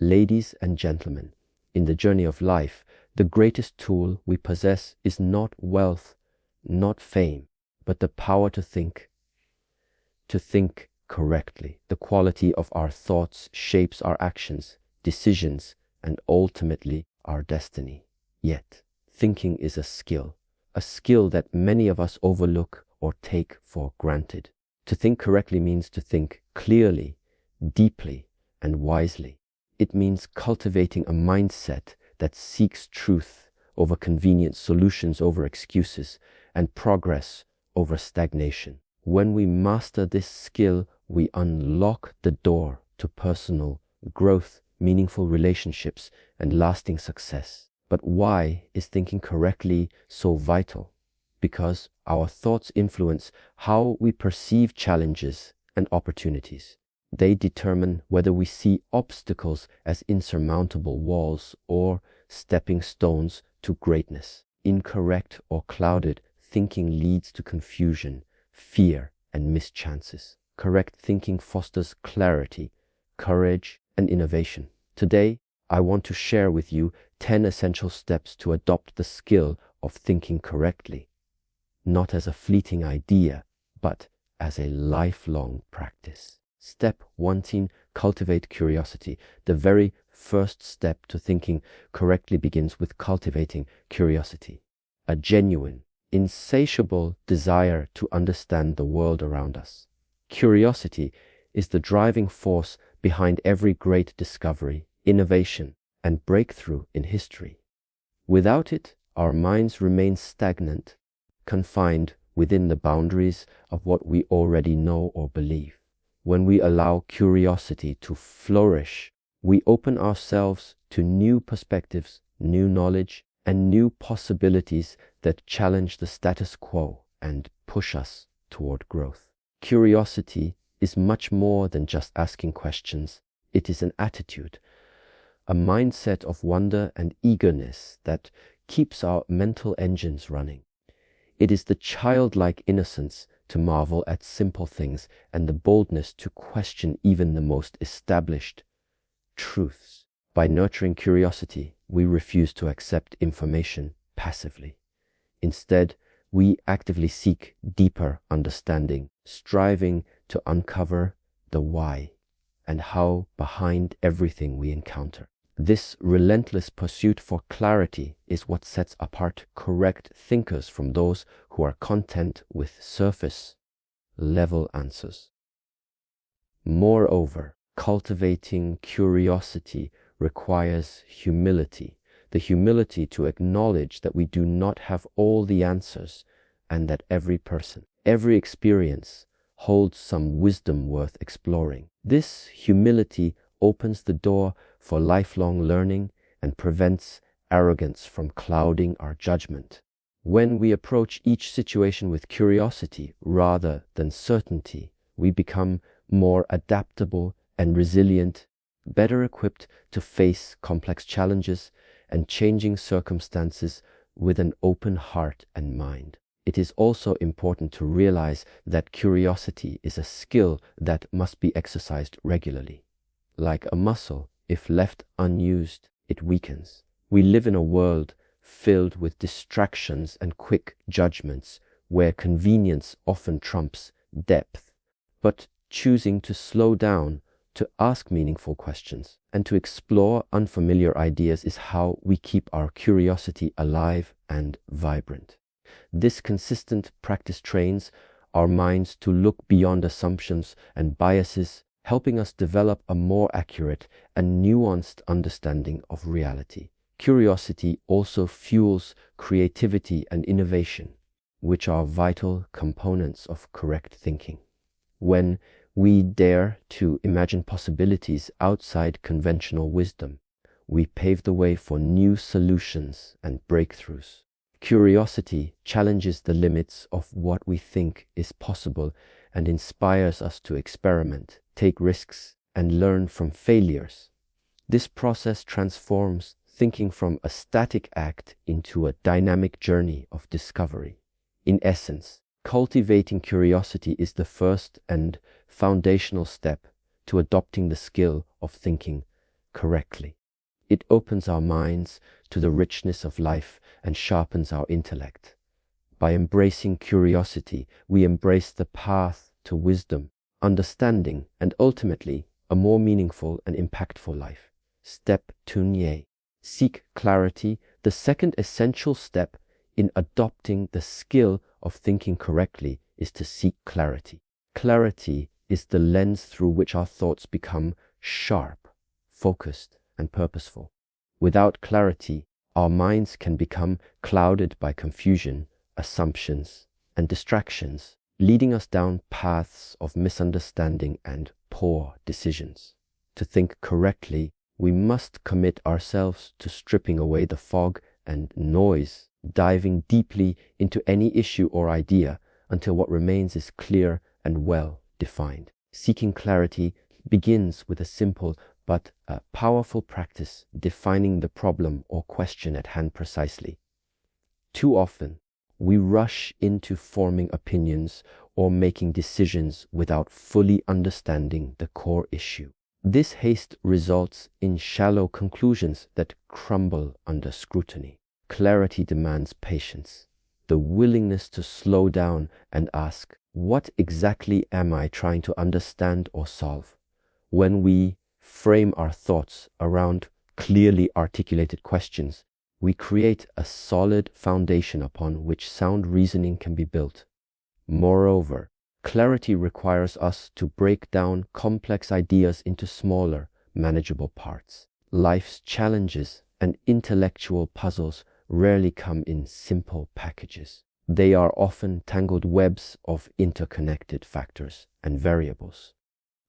Ladies and gentlemen, in the journey of life, the greatest tool we possess is not wealth, not fame, but the power to think correctly. The quality of our thoughts shapes our actions, decisions, and ultimately our destiny. Yet, thinking is a skill that many of us overlook or take for granted. To think correctly means to think clearly, deeply, and wisely. It means cultivating a mindset that seeks truth over convenience, solutions over excuses, and progress over stagnation. When we master this skill, we unlock the door to personal growth, meaningful relationships, and lasting success. But why is thinking correctly so vital? Because our thoughts influence how we perceive challenges and opportunities. They determine whether we see obstacles as insurmountable walls or stepping stones to greatness. Incorrect or clouded thinking leads to confusion, fear, and missed chances. Correct thinking fosters clarity, courage, and innovation. Today, I want to share with you 10 essential steps to adopt the skill of thinking correctly, not as a fleeting idea, but as a lifelong practice. Step 1: cultivate curiosity. The very first step to thinking correctly begins with cultivating curiosity, a genuine, insatiable desire to understand the world around us. Curiosity is the driving force behind every great discovery, innovation, and breakthrough in history. Without it, our minds remain stagnant, confined within the boundaries of what we already know or believe. When we allow curiosity to flourish, we open ourselves to new perspectives, new knowledge, and new possibilities that challenge the status quo and push us toward growth. Curiosity is much more than just asking questions. It is an attitude, a mindset of wonder and eagerness that keeps our mental engines running. It is the childlike innocence to marvel at simple things and the boldness to question even the most established truths. By nurturing curiosity, we refuse to accept information passively. Instead, we actively seek deeper understanding, striving to uncover the why and how behind everything we encounter. This relentless pursuit for clarity is what sets apart correct thinkers from those who are content with surface-level answers. Moreover, cultivating curiosity requires humility, the humility to acknowledge that we do not have all the answers and that every person, every experience holds some wisdom worth exploring. This humility opens the door for lifelong learning and prevents arrogance from clouding our judgment. When we approach each situation with curiosity rather than certainty, we become more adaptable and resilient, better equipped to face complex challenges and changing circumstances with an open heart and mind. It is also important to realize that curiosity is a skill that must be exercised regularly. Like a muscle, if left unused, it weakens. We live in a world filled with distractions and quick judgments, where convenience often trumps depth. But choosing to slow down, to ask meaningful questions, and to explore unfamiliar ideas is how we keep our curiosity alive and vibrant. This consistent practice trains our minds to look beyond assumptions and biases, helping us develop a more accurate and nuanced understanding of reality. Curiosity also fuels creativity and innovation, which are vital components of correct thinking. When we dare to imagine possibilities outside conventional wisdom, we pave the way for new solutions and breakthroughs. Curiosity challenges the limits of what we think is possible and inspires us to experiment, take risks, and learn from failures. This process transforms thinking from a static act into a dynamic journey of discovery. In essence, cultivating curiosity is the first and foundational step to adopting the skill of thinking correctly. It opens our minds to the richness of life and sharpens our intellect. By embracing curiosity, we embrace the path to wisdom, understanding, and ultimately a more meaningful and impactful life. Step 2. Seek clarity, the second essential step in adopting the skill of thinking correctly is to seek clarity. Clarity is the lens through which our thoughts become sharp, focused, and purposeful. Without clarity, our minds can become clouded by confusion, assumptions, and distractions, leading us down paths of misunderstanding and poor decisions. To think correctly, we must commit ourselves to stripping away the fog and noise, diving deeply into any issue or idea until what remains is clear and well defined. Seeking clarity begins with a simple but a powerful practice, defining the problem or question at hand precisely. Too often, we rush into forming opinions or making decisions without fully understanding the core issue. This haste results in shallow conclusions that crumble under scrutiny. Clarity demands patience, the willingness to slow down and ask, what exactly am I trying to understand or solve? When we frame our thoughts around clearly articulated questions, we create a solid foundation upon which sound reasoning can be built. Moreover, clarity requires us to break down complex ideas into smaller, manageable parts. Life's challenges and intellectual puzzles rarely come in simple packages. They are often tangled webs of interconnected factors and variables.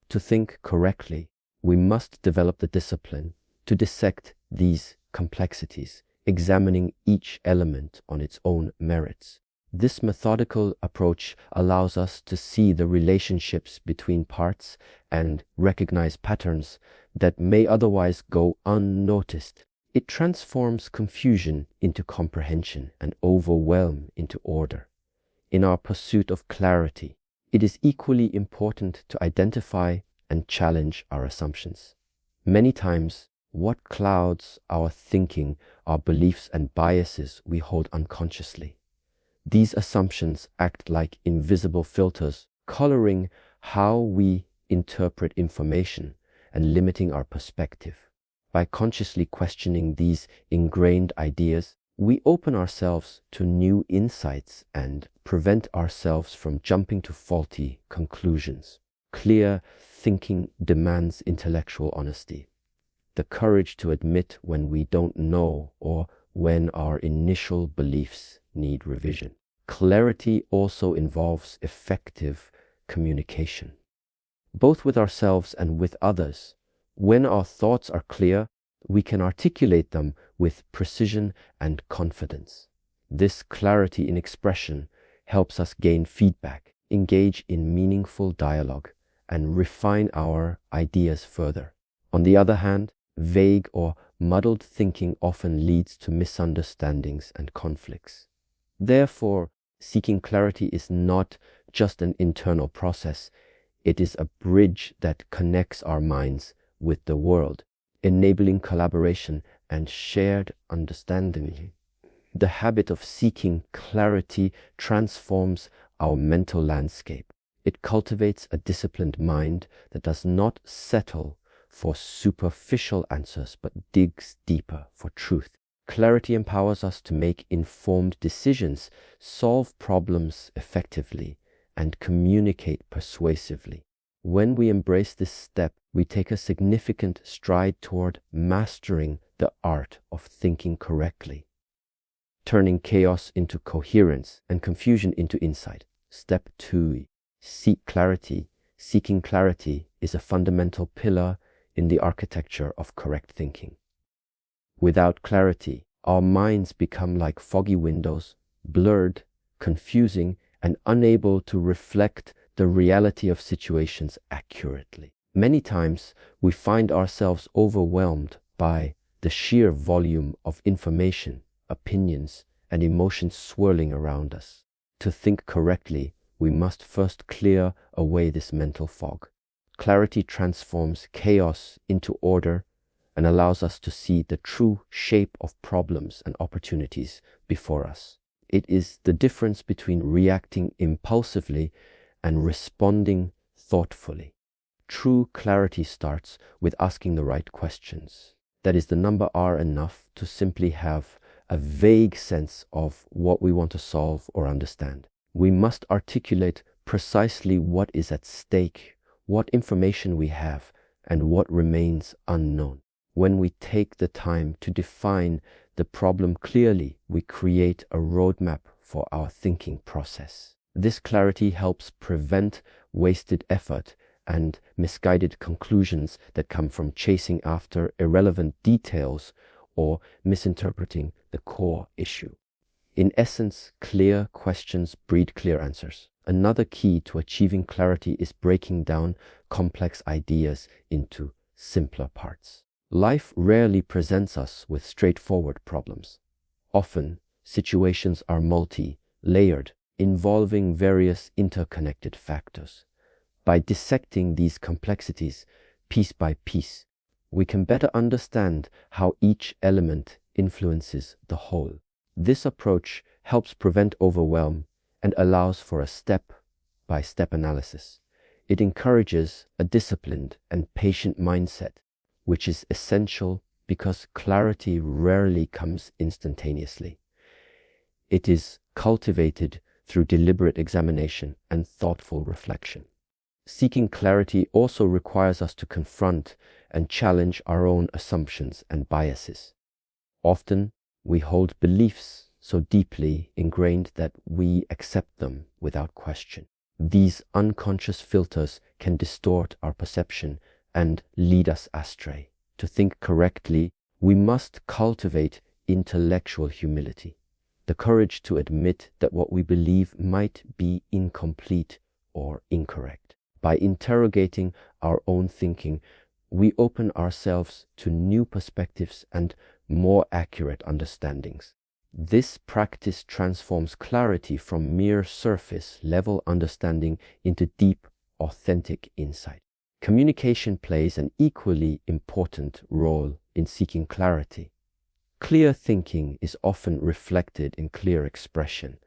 To think correctly, we must develop the discipline to dissect these complexities, examining each element on its own merits. This methodical approach allows us to see the relationships between parts and recognize patterns that may otherwise go unnoticed. It transforms confusion into comprehension and overwhelm into order. In our pursuit of clarity, it is equally important to identify and challenge our assumptions. Many times, what clouds our thinking are beliefs and biases we hold unconsciously. These assumptions act like invisible filters, coloring how we interpret information and limiting our perspective. By consciously questioning these ingrained ideas, we open ourselves to new insights and prevent ourselves from jumping to faulty conclusions. Clear thinking demands intellectual honesty, the courage to admit when we don't know or when our initial beliefs need revision. Clarity also involves effective communication, both with ourselves and with others. When our thoughts are clear, we can articulate them with precision and confidence. This clarity in expression helps us gain feedback, engage in meaningful dialogue, and refine our ideas further. On the other hand, vague or muddled thinking often leads to misunderstandings and conflicts. Therefore, seeking clarity is not just an internal process. It is a bridge that connects our minds with the world, enabling collaboration and shared understanding. The habit of seeking clarity transforms our mental landscape. It cultivates a disciplined mind that does not settle for superficial answers but digs deeper for truth. Clarity empowers us to make informed decisions, solve problems effectively, and communicate persuasively. When we embrace this step, we take a significant stride toward mastering the art of thinking correctly, turning chaos into coherence and confusion into insight. Step 2. Seek clarity. Seeking clarity is a fundamental pillar in the architecture of correct thinking. Without clarity, our minds become like foggy windows, blurred, confusing, and unable to reflect the reality of situations accurately. Many times, we find ourselves overwhelmed by the sheer volume of information, opinions, and emotions swirling around us. To think correctly, we must first clear away this mental fog. Clarity transforms chaos into order, and allows us to see the true shape of problems and opportunities before us. It is the difference between reacting impulsively and responding thoughtfully. True clarity starts with asking the right questions. That is, the number are enough to simply have a vague sense of what we want to solve or understand. We must articulate precisely what is at stake, what information we have, and what remains unknown. When we take the time to define the problem clearly, we create a roadmap for our thinking process. This clarity helps prevent wasted effort and misguided conclusions that come from chasing after irrelevant details or misinterpreting the core issue. In essence, clear questions breed clear answers. Another key to achieving clarity is breaking down complex ideas into simpler parts. Life rarely presents us with straightforward problems. Often, situations are multi-layered, involving various interconnected factors. By dissecting these complexities piece by piece, we can better understand how each element influences the whole. This approach helps prevent overwhelm and allows for a step-by-step analysis. It encourages a disciplined and patient mindset, which is essential because clarity rarely comes instantaneously. It is cultivated through deliberate examination and thoughtful reflection. Seeking clarity also requires us to confront and challenge our own assumptions and biases. Often, we hold beliefs so deeply ingrained that we accept them without question. These unconscious filters can distort our perception and lead us astray. To think correctly, we must cultivate intellectual humility, the courage to admit that what we believe might be incomplete or incorrect. By interrogating our own thinking, we open ourselves to new perspectives and more accurate understandings. This practice transforms clarity from mere surface-level understanding into deep, authentic insight. Communication plays an equally important role in seeking clarity. Clear thinking is often reflected in clear expression.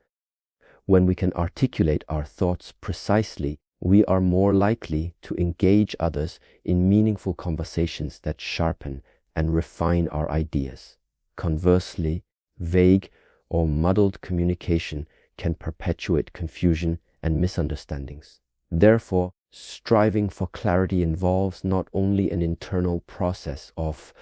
When we can articulate our thoughts precisely, we are more likely to engage others in meaningful conversations that sharpen and refine our ideas. Conversely, vague or muddled communication can perpetuate confusion and misunderstandings. Therefore, striving for clarity involves not only an internal process of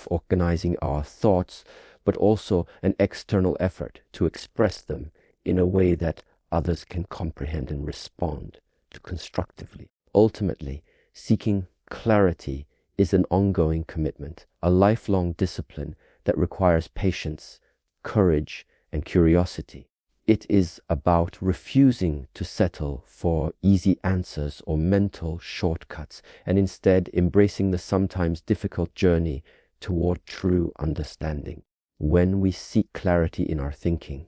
organizing our thoughts, but also an external effort to express them in a way that others can comprehend and respond to constructively. Ultimately, seeking clarity is an ongoing commitment, a lifelong discipline that requires patience, courage, and curiosity. It is about refusing to settle for easy answers or mental shortcuts, and instead embracing the sometimes difficult journey toward true understanding. When we seek clarity in our thinking,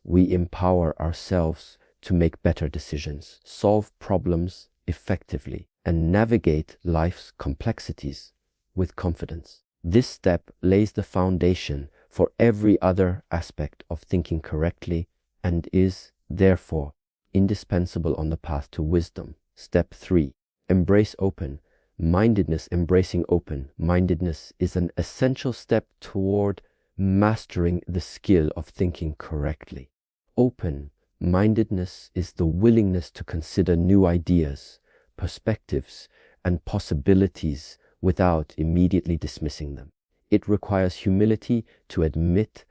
we empower ourselves to make better decisions, solve problems effectively, and navigate life's complexities with confidence. This step lays the foundation for every other aspect of thinking correctly and is, therefore, indispensable on the path to wisdom. Step 3. Embrace open-mindedness. Embracing open-mindedness is an essential step toward mastering the skill of thinking correctly. Open-mindedness is the willingness to consider new ideas, perspectives, and possibilities without immediately dismissing them. It requires humility to admit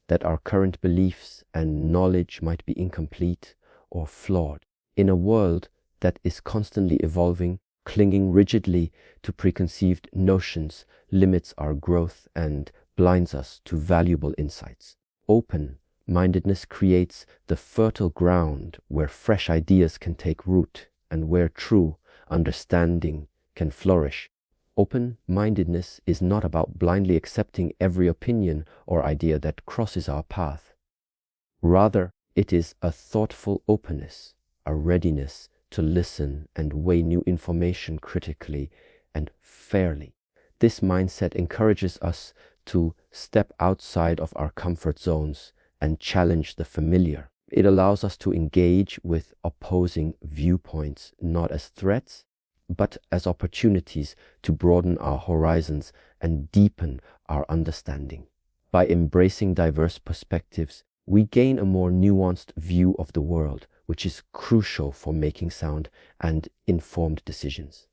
that our current beliefs and knowledge might be incomplete or flawed. In a world that is constantly evolving, clinging rigidly to preconceived notions limits our growth and blinds us to valuable insights. Open-mindedness creates the fertile ground where fresh ideas can take root and where true understanding can flourish. Open-mindedness is not about blindly accepting every opinion or idea that crosses our path. Rather, it is a thoughtful openness, a readiness to listen and weigh new information critically and fairly. This mindset encourages us to step outside of our comfort zones and challenge the familiar. It allows us to engage with opposing viewpoints not as threats, but as opportunities to broaden our horizons and deepen our understanding. By embracing diverse perspectives, we gain a more nuanced view of the world, which is crucial for making sound and informed decisions.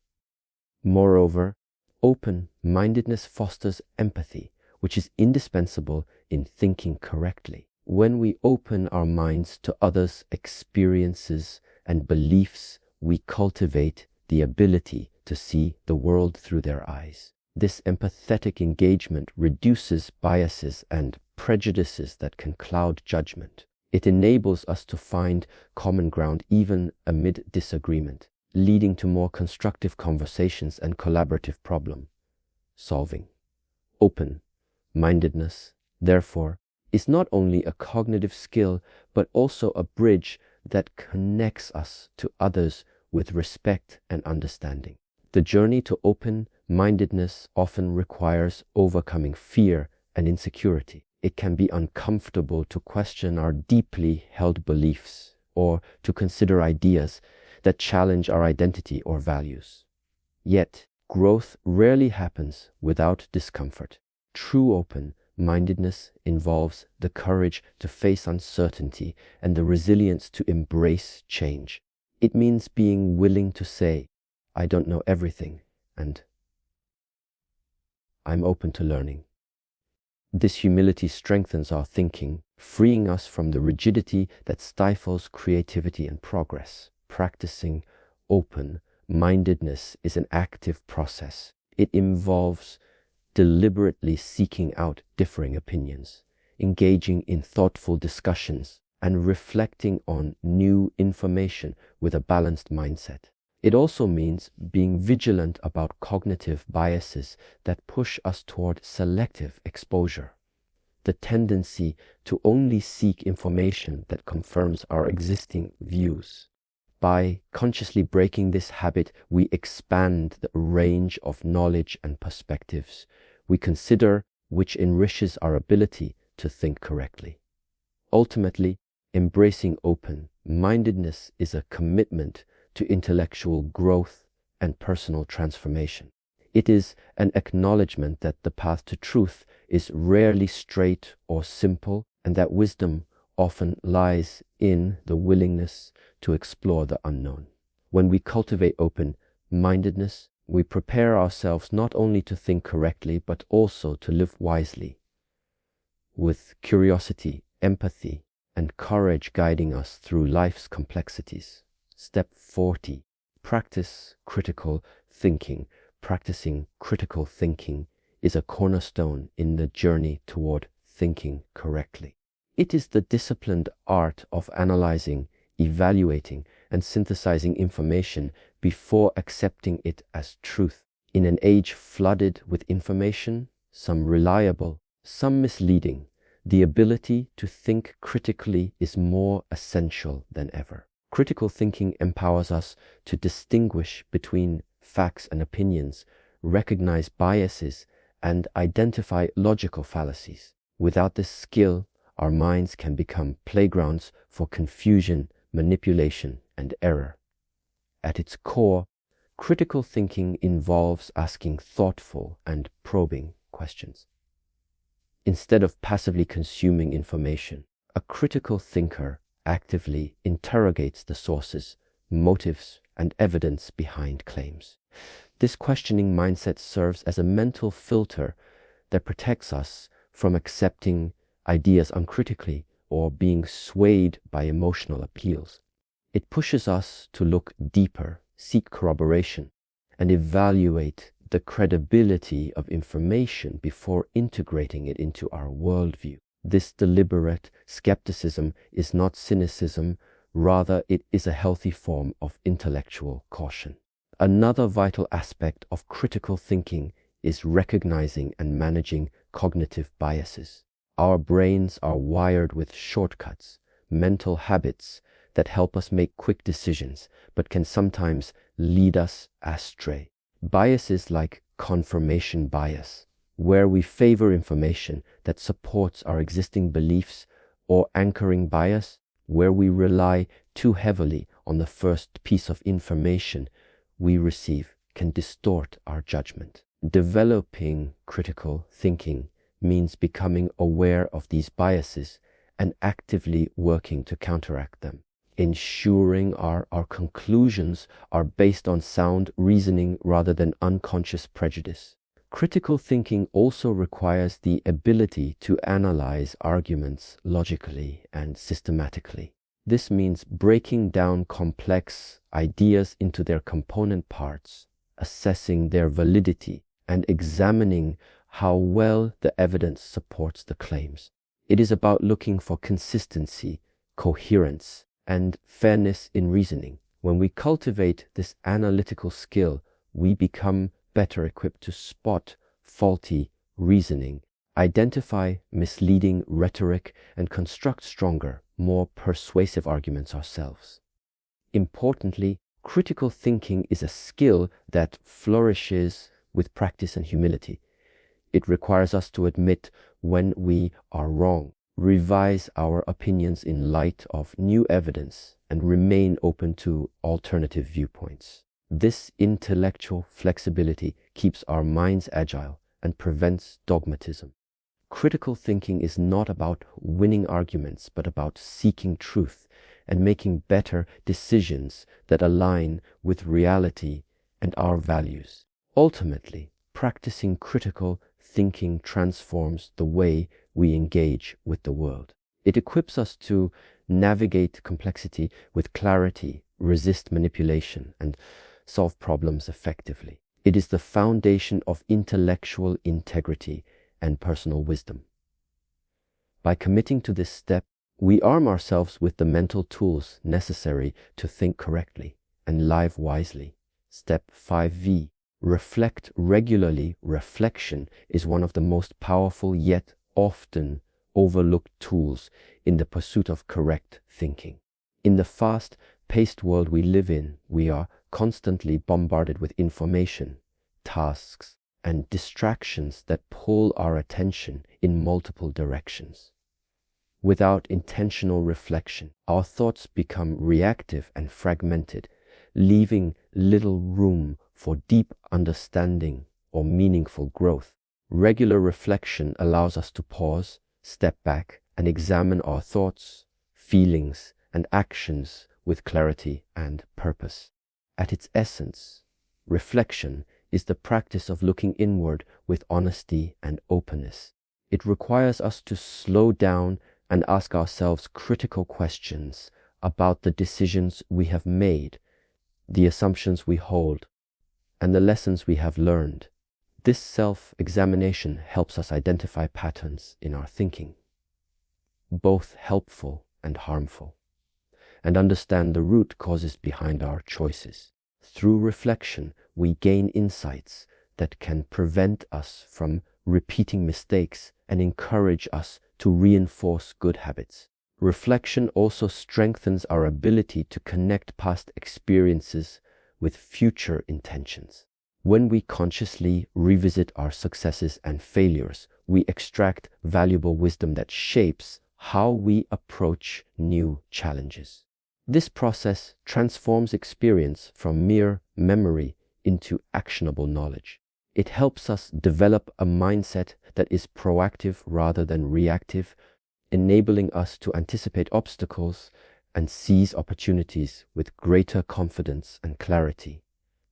Moreover, open-mindedness fosters empathy, which is indispensable in thinking correctly. When we open our minds to others' experiences and beliefs, we cultivate the ability to see the world through their eyes. This empathetic engagement reduces biases and prejudices that can cloud judgment. It enables us to find common ground even amid disagreement, leading to more constructive conversations and collaborative problem solving. Open-mindedness, therefore, is not only a cognitive skill, but also a bridge that connects us to others with respect and understanding. The journey to open-mindedness often requires overcoming fear and insecurity. It can be uncomfortable to question our deeply held beliefs or to consider ideas that challenge our identity or values. Yet, growth rarely happens without discomfort. True open-mindedness involves the courage to face uncertainty and the resilience to embrace change. It means being willing to say, I don't know everything, and I'm open to learning. This humility strengthens our thinking, freeing us from the rigidity that stifles creativity and progress. Practicing open-mindedness is an active process. It involves deliberately seeking out differing opinions, engaging in thoughtful discussions, and reflecting on new information with a balanced mindset. It also means being vigilant about cognitive biases that push us toward selective exposure, the tendency to only seek information that confirms our existing views. By consciously breaking this habit, we expand the range of knowledge and perspectives we consider, which enriches our ability to think correctly. Ultimately, embracing open-mindedness is a commitment to intellectual growth and personal transformation. It is an acknowledgement that the path to truth is rarely straight or simple, and that wisdom often lies in the willingness to explore the unknown. When we cultivate open-mindedness, we prepare ourselves not only to think correctly, but also to live wisely, with curiosity, empathy, and courage guiding us through life's complexities. Step 40. Practice critical thinking. Practicing critical thinking is a cornerstone in the journey toward thinking correctly. It is the disciplined art of analyzing, evaluating, and synthesizing information before accepting it as truth. In an age flooded with information, some reliable, some misleading, the ability to think critically is more essential than ever. Critical thinking empowers us to distinguish between facts and opinions, recognize biases, and identify logical fallacies. Without this skill, our minds can become playgrounds for confusion, manipulation, and error. At its core, critical thinking involves asking thoughtful and probing questions. Instead of passively consuming information, a critical thinker actively interrogates the sources, motives, and evidence behind claims. This questioning mindset serves as a mental filter that protects us from accepting ideas uncritically or being swayed by emotional appeals. It pushes us to look deeper, seek corroboration, and evaluate the credibility of information before integrating it into our worldview. This deliberate skepticism is not cynicism, rather it is a healthy form of intellectual caution. Another vital aspect of critical thinking is recognizing and managing cognitive biases. Our brains are wired with shortcuts, mental habits that help us make quick decisions, but can sometimes lead us astray. Biases like confirmation bias, where we favor information that supports our existing beliefs, or anchoring bias, where we rely too heavily on the first piece of information we receive, can distort our judgment. Developing critical thinking means becoming aware of these biases and actively working to counteract them, ensuring our conclusions are based on sound reasoning rather than unconscious prejudice. Critical thinking also requires the ability to analyze arguments logically and systematically. This means breaking down complex ideas into their component parts, assessing their validity, and examining how well the evidence supports the claims. It is about looking for consistency, coherence, and fairness in reasoning. When we cultivate this analytical skill, we become better equipped to spot faulty reasoning, identify misleading rhetoric, and construct stronger, more persuasive arguments ourselves. Importantly, critical thinking is a skill that flourishes with practice and humility. It requires us to admit when we are wrong, revise our opinions in light of new evidence, and remain open to alternative viewpoints. This intellectual flexibility keeps our minds agile and prevents dogmatism. Critical thinking is not about winning arguments, but about seeking truth and making better decisions that align with reality and our values. Ultimately, practicing critical thinking transforms the way we engage with the world. It equips us to navigate complexity with clarity, resist manipulation, and solve problems effectively. It is the foundation of intellectual integrity and personal wisdom. By committing to this step, we arm ourselves with the mental tools necessary to think correctly and live wisely. Step 5V. Reflect regularly. Reflection is one of the most powerful yet often overlooked tools in the pursuit of correct thinking. In the fast-paced world we live in, we are constantly bombarded with information, tasks, and distractions that pull our attention in multiple directions. Without intentional reflection, our thoughts become reactive and fragmented, leaving little room for deep understanding or meaningful growth. Regular reflection allows us to pause, step back, and examine our thoughts, feelings, and actions with clarity and purpose. At its essence, reflection is the practice of looking inward with honesty and openness. It requires us to slow down and ask ourselves critical questions about the decisions we have made, the assumptions we hold, and the lessons we have learned. This self-examination helps us identify patterns in our thinking, both helpful and harmful, and understand the root causes behind our choices. Through reflection, we gain insights that can prevent us from repeating mistakes and encourage us to reinforce good habits. Reflection also strengthens our ability to connect past experiences with future intentions. When we consciously revisit our successes and failures, we extract valuable wisdom that shapes how we approach new challenges. This process transforms experience from mere memory into actionable knowledge. It helps us develop a mindset that is proactive rather than reactive, enabling us to anticipate obstacles and seize opportunities with greater confidence and clarity.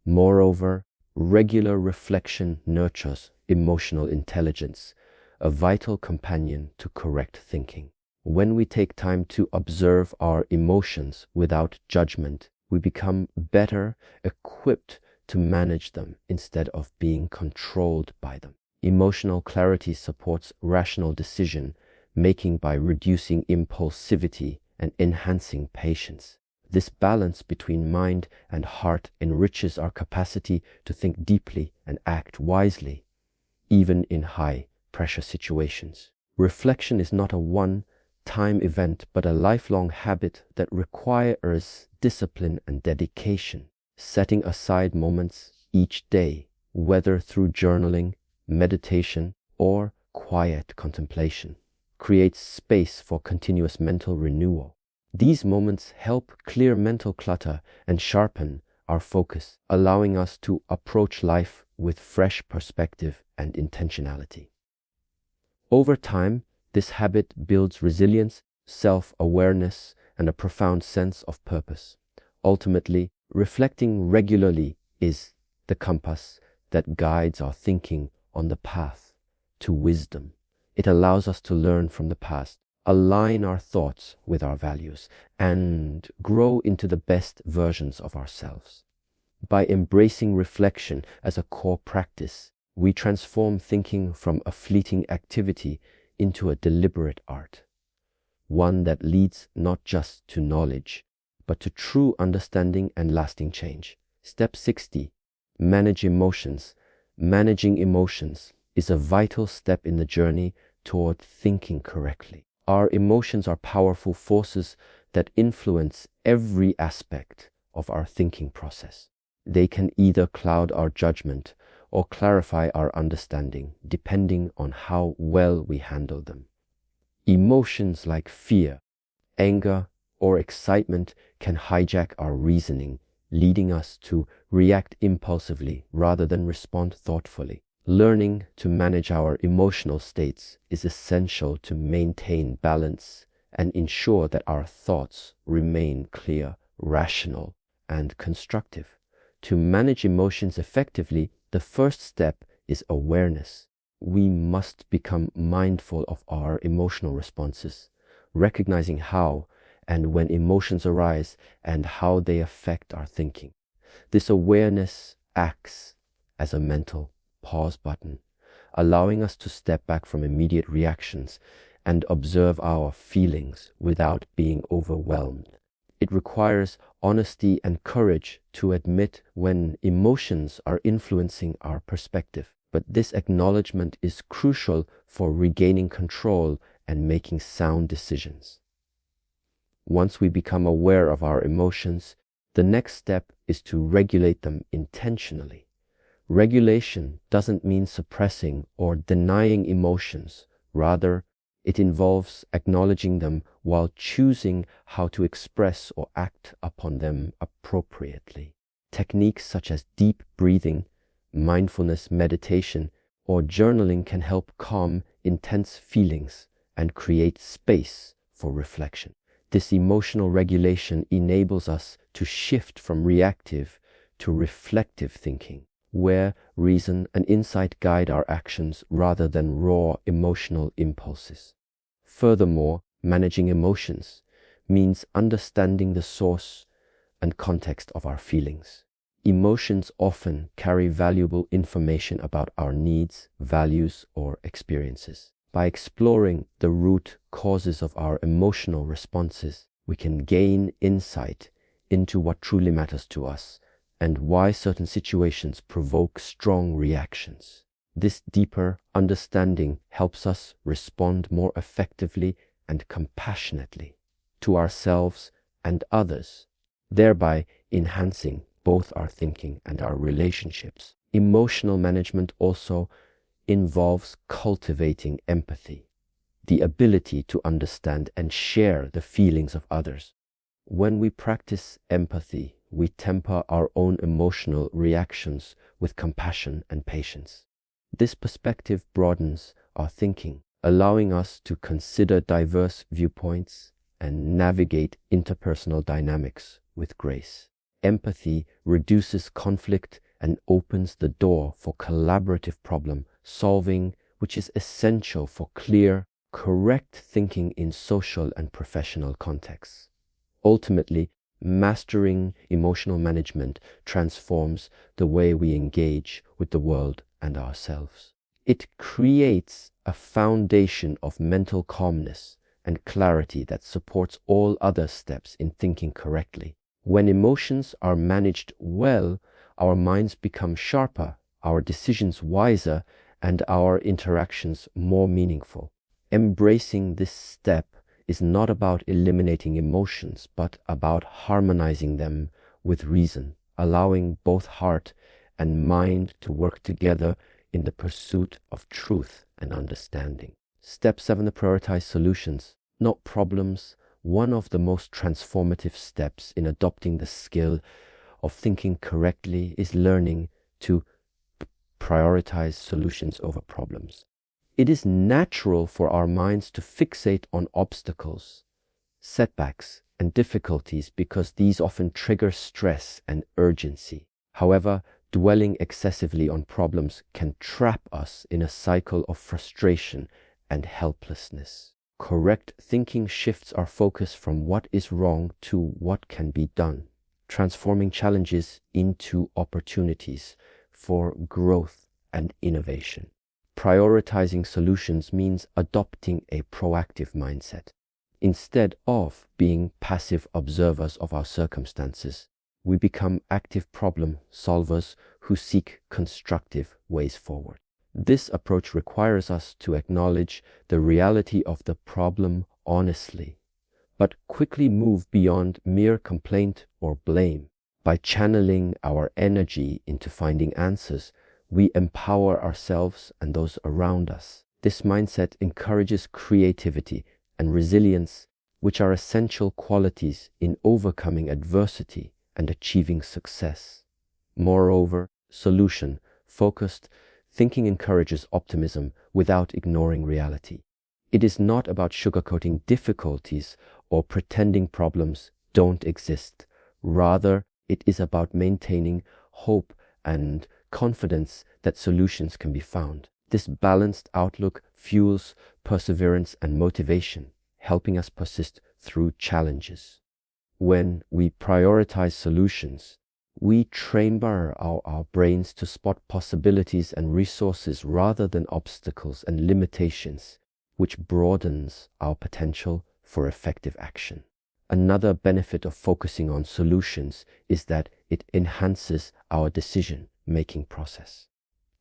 Moreover, regular reflection nurtures emotional intelligence, a vital companion to correct thinking. When we take time to observe our emotions without judgment, we become better equipped to manage them instead of being controlled by them. Emotional clarity supports rational decision making by reducing impulsivity and enhancing patience. This balance between mind and heart enriches our capacity to think deeply and act wisely, even in high-pressure situations. Reflection is not a one-time event, but a lifelong habit that requires discipline and dedication. Setting aside moments each day whether through journaling, meditation, or quiet contemplation, creates space for continuous mental renewal. These moments help clear mental clutter and sharpen our focus, allowing us to approach life with fresh perspective and intentionality. Over time, this habit builds resilience, self-awareness, and a profound sense of purpose. Ultimately, reflecting regularly is the compass that guides our thinking on the path to wisdom. It allows us to learn from the past, align our thoughts with our values, and grow into the best versions of ourselves. By embracing reflection as a core practice, we transform thinking from a fleeting activity into a deliberate art, one that leads not just to knowledge, but to true understanding and lasting change. Step 60. Manage emotions. Managing emotions is a vital step in the journey toward thinking correctly. Our emotions are powerful forces that influence every aspect of our thinking process. They can either cloud our judgment or clarify our understanding, depending on how well we handle them. Emotions like fear, anger, or excitement can hijack our reasoning, leading us to react impulsively rather than respond thoughtfully. Learning to manage our emotional states is essential to maintain balance and ensure that our thoughts remain clear, rational, and constructive. To manage emotions effectively, the first step is awareness. We must become mindful of our emotional responses, recognizing how and when emotions arise and how they affect our thinking. This awareness acts as a mental pause button, allowing us to step back from immediate reactions and observe our feelings without being overwhelmed. It requires honesty and courage to admit when emotions are influencing our perspective, but this acknowledgement is crucial for regaining control and making sound decisions. Once we become aware of our emotions, the next step is to regulate them intentionally. Regulation doesn't mean suppressing or denying emotions. Rather, it involves acknowledging them while choosing how to express or act upon them appropriately. Techniques such as deep breathing, mindfulness meditation, or journaling can help calm intense feelings and create space for reflection. This emotional regulation enables us to shift from reactive to reflective thinking, where reason and insight guide our actions rather than raw emotional impulses. Furthermore, managing emotions means understanding the source and context of our feelings. Emotions often carry valuable information about our needs, values, or experiences. By exploring the root causes of our emotional responses, we can gain insight into what truly matters to us and why certain situations provoke strong reactions. This deeper understanding helps us respond more effectively and compassionately to ourselves and others, thereby enhancing both our thinking and our relationships. Emotional management also involves cultivating empathy, the ability to understand and share the feelings of others. When we practice empathy, we temper our own emotional reactions with compassion and patience. This perspective broadens our thinking, allowing us to consider diverse viewpoints and navigate interpersonal dynamics with grace. Empathy reduces conflict and opens the door for collaborative problem solving, which is essential for clear, correct thinking in social and professional contexts. Ultimately, mastering emotional management transforms the way we engage with the world and ourselves. It creates a foundation of mental calmness and clarity that supports all other steps in thinking correctly. When emotions are managed well, our minds become sharper, our decisions wiser, and our interactions more meaningful. Embracing this step is not about eliminating emotions, but about harmonizing them with reason, allowing both heart and mind to work together in the pursuit of truth and understanding. Step 7, prioritize solutions, not problems. One of the most transformative steps in adopting the skill of thinking correctly is learning to prioritize solutions over problems. It is natural for our minds to fixate on obstacles, setbacks, and difficulties because these often trigger stress and urgency. However, dwelling excessively on problems can trap us in a cycle of frustration and helplessness. Correct thinking shifts our focus from what is wrong to what can be done, transforming challenges into opportunities for growth and innovation. Prioritizing solutions means adopting a proactive mindset. Instead of being passive observers of our circumstances, we become active problem solvers who seek constructive ways forward. This approach requires us to acknowledge the reality of the problem honestly, but quickly move beyond mere complaint or blame. By channeling our energy into finding answers, we empower ourselves and those around us. This mindset encourages creativity and resilience, which are essential qualities in overcoming adversity and achieving success. Moreover, solution-focused thinking encourages optimism without ignoring reality. It is not about sugarcoating difficulties or pretending problems don't exist. Rather, it is about maintaining hope and confidence that solutions can be found. This balanced outlook fuels perseverance and motivation, helping us persist through challenges. When we prioritize solutions, we train our brains to spot possibilities and resources rather than obstacles and limitations, which broadens our potential for effective action. Another benefit of focusing on solutions is that it enhances our decision-making process.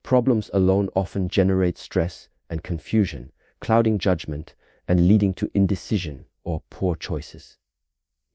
Problems alone often generate stress and confusion, clouding judgment and leading to indecision or poor choices.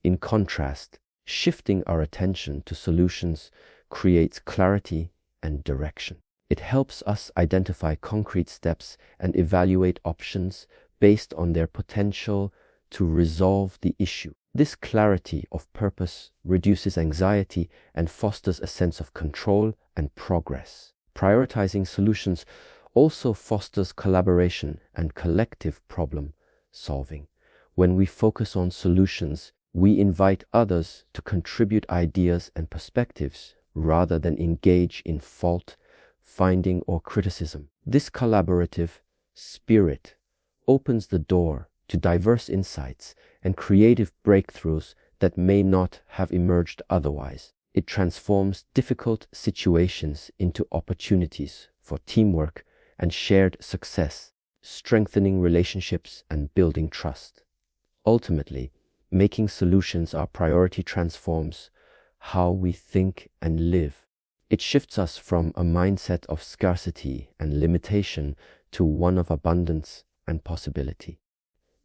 In contrast, shifting our attention to solutions creates clarity and direction. It helps us identify concrete steps and evaluate options based on their potential to resolve the issue. This clarity of purpose reduces anxiety and fosters a sense of control and progress. Prioritizing solutions also fosters collaboration and collective problem solving. When we focus on solutions, we invite others to contribute ideas and perspectives rather than engage in fault finding or criticism. This collaborative spirit opens the door to diverse insights and creative breakthroughs that may not have emerged otherwise. It transforms difficult situations into opportunities for teamwork and shared success, strengthening relationships and building trust. Ultimately, making solutions our priority transforms how we think and live. It shifts us from a mindset of scarcity and limitation to one of abundance and possibility.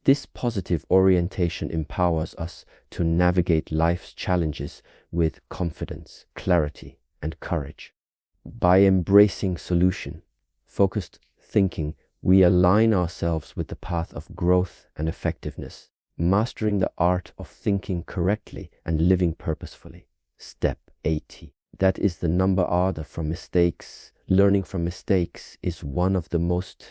This positive orientation empowers us to navigate life's challenges with confidence, clarity, and courage. By embracing solution-focused thinking, we align ourselves with the path of growth and effectiveness, mastering the art of thinking correctly and living purposefully. Step 80. That is the number R from mistakes. Learning from mistakes is one of the most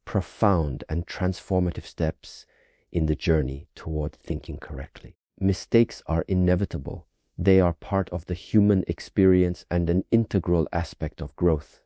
profound and transformative steps in the journey toward thinking correctly. Mistakes are inevitable. They are part of the human experience and an integral aspect of growth.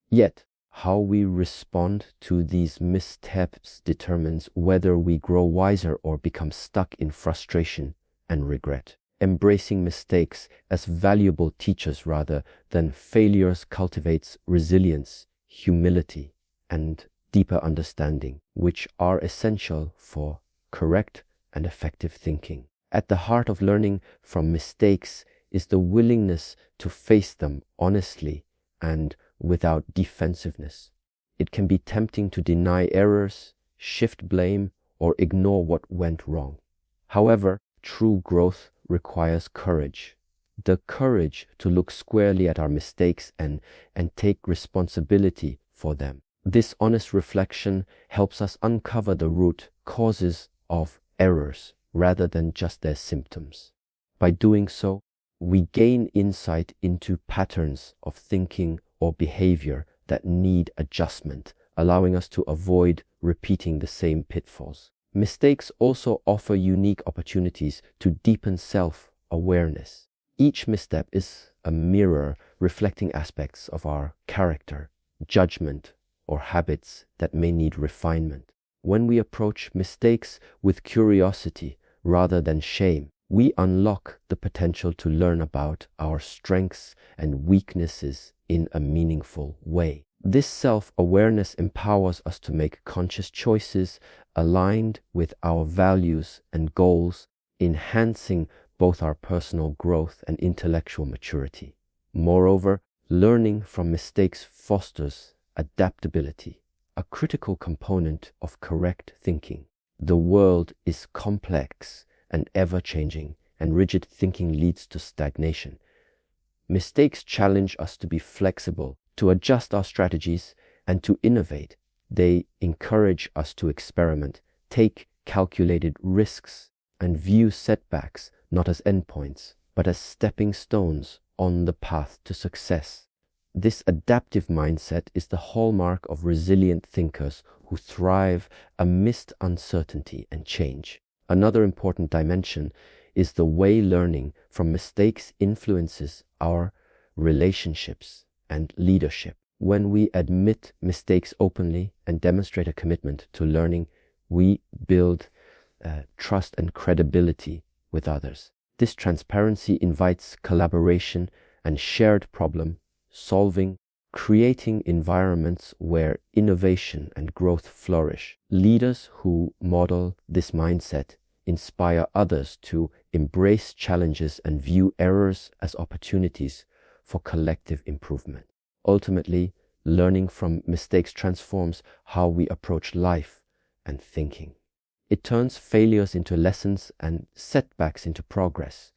Yet, how we respond to these missteps determines whether we grow wiser or become stuck in frustration and regret. Embracing mistakes as valuable teachers rather than failures cultivates resilience, humility, and deeper understanding, which are essential for correct and effective thinking. At the heart of learning from mistakes is the willingness to face them honestly and without defensiveness. It can be tempting to deny errors, shift blame, or ignore what went wrong. However, true growth requires courage, the courage to look squarely at our mistakes and take responsibility for them. This honest reflection helps us uncover the root causes of errors rather than just their symptoms. By doing so, we gain insight into patterns of thinking or behavior that need adjustment, allowing us to avoid repeating the same pitfalls. Mistakes also offer unique opportunities to deepen self-awareness. Each misstep is a mirror reflecting aspects of our character, judgment, or habits that may need refinement. When we approach mistakes with curiosity rather than shame, we unlock the potential to learn about our strengths and weaknesses in a meaningful way. This self-awareness empowers us to make conscious choices aligned with our values and goals, enhancing both our personal growth and intellectual maturity. Moreover, learning from mistakes fosters adaptability, a critical component of correct thinking. The world is complex and ever-changing, and rigid thinking leads to stagnation. Mistakes challenge us to be flexible, to adjust our strategies, and to innovate. They encourage us to experiment, take calculated risks, and view setbacks not as endpoints, but as stepping stones on the path to success. This adaptive mindset is the hallmark of resilient thinkers who thrive amidst uncertainty and change. Another important dimension is the way learning from mistakes influences our relationships and leadership. When we admit mistakes openly and demonstrate a commitment to learning, we build trust and credibility with others. This transparency invites collaboration and shared problem solving, creating environments where innovation and growth flourish. Leaders who model this mindset inspire others to embrace challenges and view errors as opportunities for collective improvement. Ultimately, learning from mistakes transforms how we approach life and thinking. It turns failures into lessons and setbacks into progress.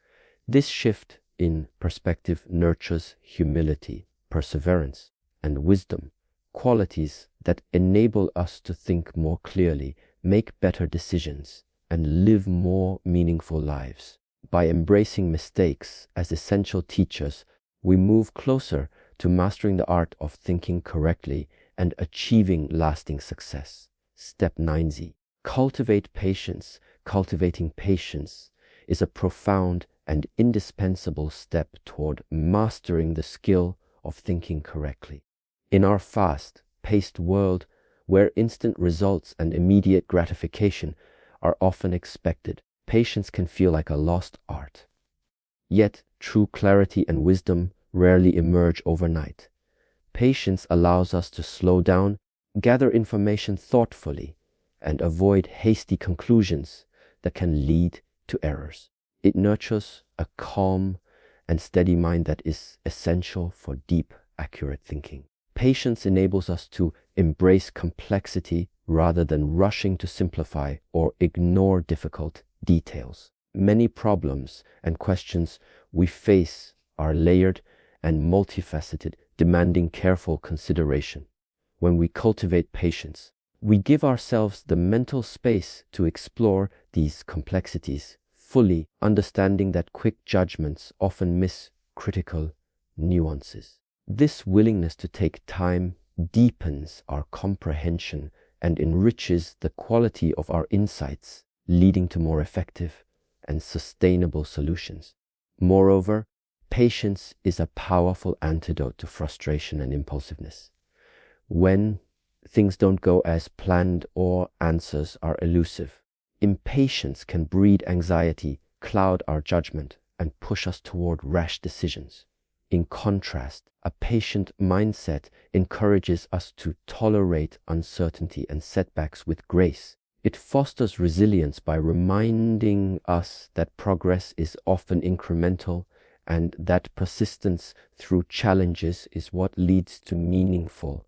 This shift in perspective nurtures humility, perseverance, and wisdom, qualities that enable us to think more clearly, make better decisions, and live more meaningful lives. By embracing mistakes as essential teachers, we move closer to mastering the art of thinking correctly and achieving lasting success. Step 9Z. Cultivate patience. Cultivating patience is a profound and indispensable step toward mastering the skill of thinking correctly. In our fast-paced world, where instant results and immediate gratification are often expected, patience can feel like a lost art. Yet, true clarity and wisdom rarely emerge overnight. Patience allows us to slow down, gather information thoughtfully, and avoid hasty conclusions that can lead to errors. It nurtures a calm and steady mind that is essential for deep, accurate thinking. Patience enables us to embrace complexity rather than rushing to simplify or ignore difficult details. Many problems and questions we face are layered and multifaceted, demanding careful consideration. When we cultivate patience, we give ourselves the mental space to explore these complexities fully, understanding that quick judgments often miss critical nuances. This willingness to take time deepens our comprehension and enriches the quality of our insights, leading to more effective and sustainable solutions. Moreover, patience is a powerful antidote to frustration and impulsiveness. When things don't go as planned or answers are elusive, impatience can breed anxiety, cloud our judgment, and push us toward rash decisions. In contrast, a patient mindset encourages us to tolerate uncertainty and setbacks with grace. It fosters resilience by reminding us that progress is often incremental and that persistence through challenges is what leads to meaningful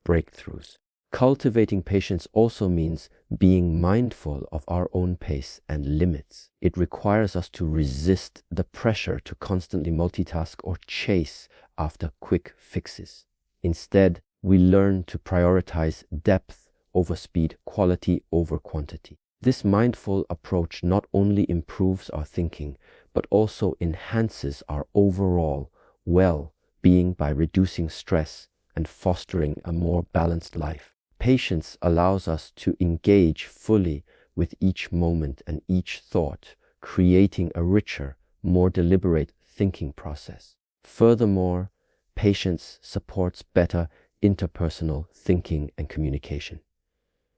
breakthroughs. Cultivating patience also means being mindful of our own pace and limits. It requires us to resist the pressure to constantly multitask or chase after quick fixes. Instead, we learn to prioritize depth over speed, quality over quantity. This mindful approach not only improves our thinking, but also enhances our overall well-being by reducing stress and fostering a more balanced life. Patience allows us to engage fully with each moment and each thought, creating a richer, more deliberate thinking process. Furthermore, patience supports better interpersonal thinking and communication.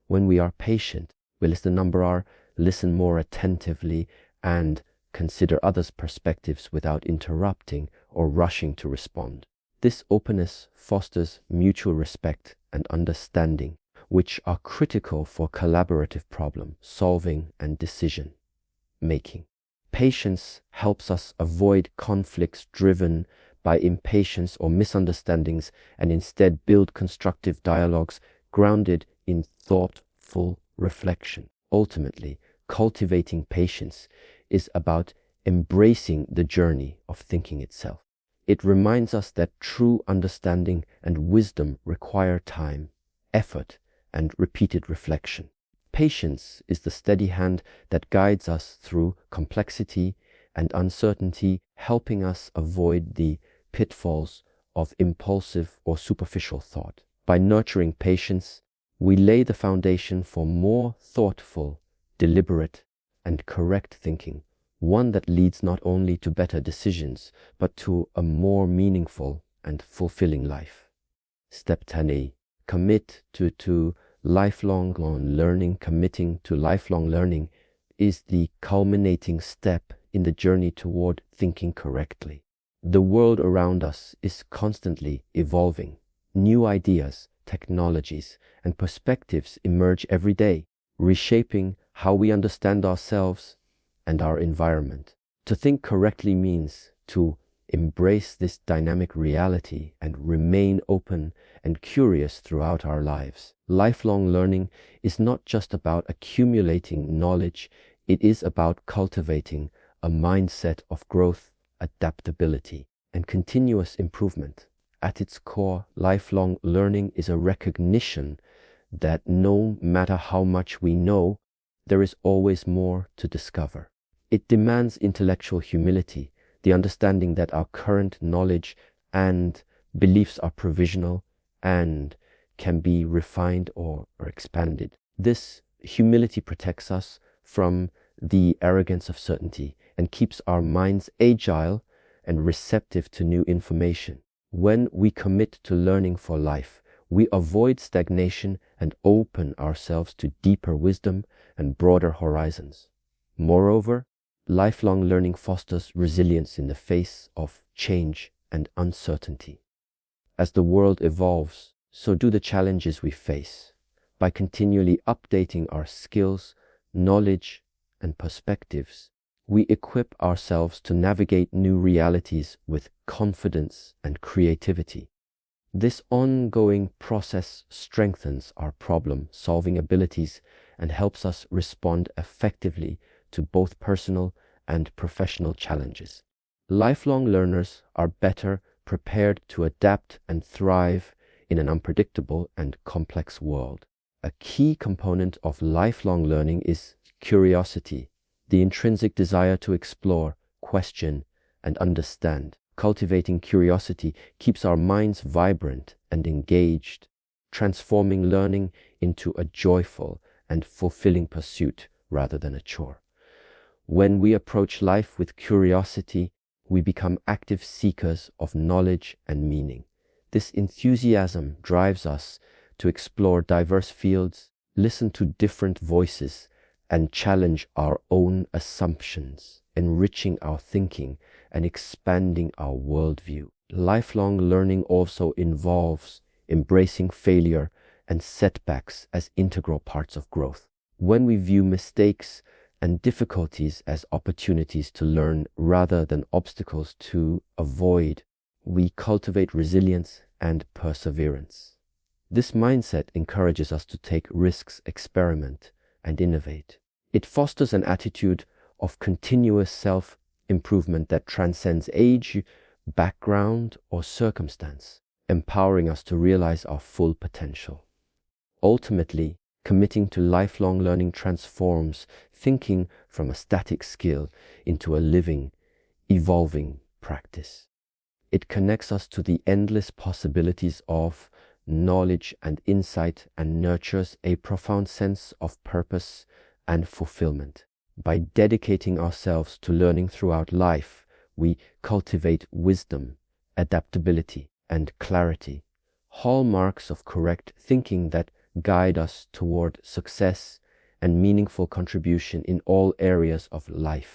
When we are patient, we listen more attentively and consider others' perspectives without interrupting or rushing to respond. This openness fosters mutual respect and understanding, which are critical for collaborative problem solving and decision making. Patience helps us avoid conflicts driven by impatience or misunderstandings and instead build constructive dialogues grounded in thoughtful reflection. Ultimately, cultivating patience is about embracing the journey of thinking itself. It reminds us that true understanding and wisdom require time, effort, and repeated reflection. Patience is the steady hand that guides us through complexity and uncertainty, helping us avoid the pitfalls of impulsive or superficial thought. By nurturing patience, we lay the foundation for more thoughtful, deliberate, and correct thinking, one that leads not only to better decisions, but to a more meaningful and fulfilling life. Step 10A. Commit to lifelong learning. Committing to lifelong learning is the culminating step in the journey toward thinking correctly. The world around us is constantly evolving. New ideas, technologies, and perspectives emerge every day, reshaping how we understand ourselves and our environment. To think correctly means to embrace this dynamic reality and remain open and curious throughout our lives. Lifelong learning is not just about accumulating knowledge, it is about cultivating a mindset of growth, adaptability, and continuous improvement. At its core, lifelong learning is a recognition that no matter how much we know, there is always more to discover. It demands intellectual humility, the understanding that our current knowledge and beliefs are provisional and can be refined or expanded. This humility protects us from the arrogance of certainty and keeps our minds agile and receptive to new information. When we commit to learning for life, we avoid stagnation and open ourselves to deeper wisdom and broader horizons. Moreover, lifelong learning fosters resilience in the face of change and uncertainty. As the world evolves, so do the challenges we face. By continually updating our skills, knowledge, and perspectives, we equip ourselves to navigate new realities with confidence and creativity. This ongoing process strengthens our problem-solving abilities and helps us respond effectively to both personal and professional challenges. Lifelong learners are better prepared to adapt and thrive in an unpredictable and complex world. A key component of lifelong learning is curiosity, the intrinsic desire to explore, question, and understand. Cultivating curiosity keeps our minds vibrant and engaged, transforming learning into a joyful and fulfilling pursuit rather than a chore. When we approach life with curiosity, we become active seekers of knowledge and meaning. This enthusiasm drives us to explore diverse fields, listen to different voices, and challenge our own assumptions, enriching our thinking and expanding our worldview. Lifelong learning also involves embracing failure and setbacks as integral parts of growth. When we view mistakes and difficulties as opportunities to learn rather than obstacles to avoid, we cultivate resilience and perseverance. This mindset encourages us to take risks, experiment, and innovate. It fosters an attitude of continuous self-improvement that transcends age, background, or circumstance, empowering us to realize our full potential. Ultimately, committing to lifelong learning transforms thinking from a static skill into a living, evolving practice. It connects us to the endless possibilities of knowledge and insight and nurtures a profound sense of purpose and fulfillment. By dedicating ourselves to learning throughout life, we cultivate wisdom, adaptability, and clarity, hallmarks of correct thinking that guide us toward success and meaningful contribution in all areas of life.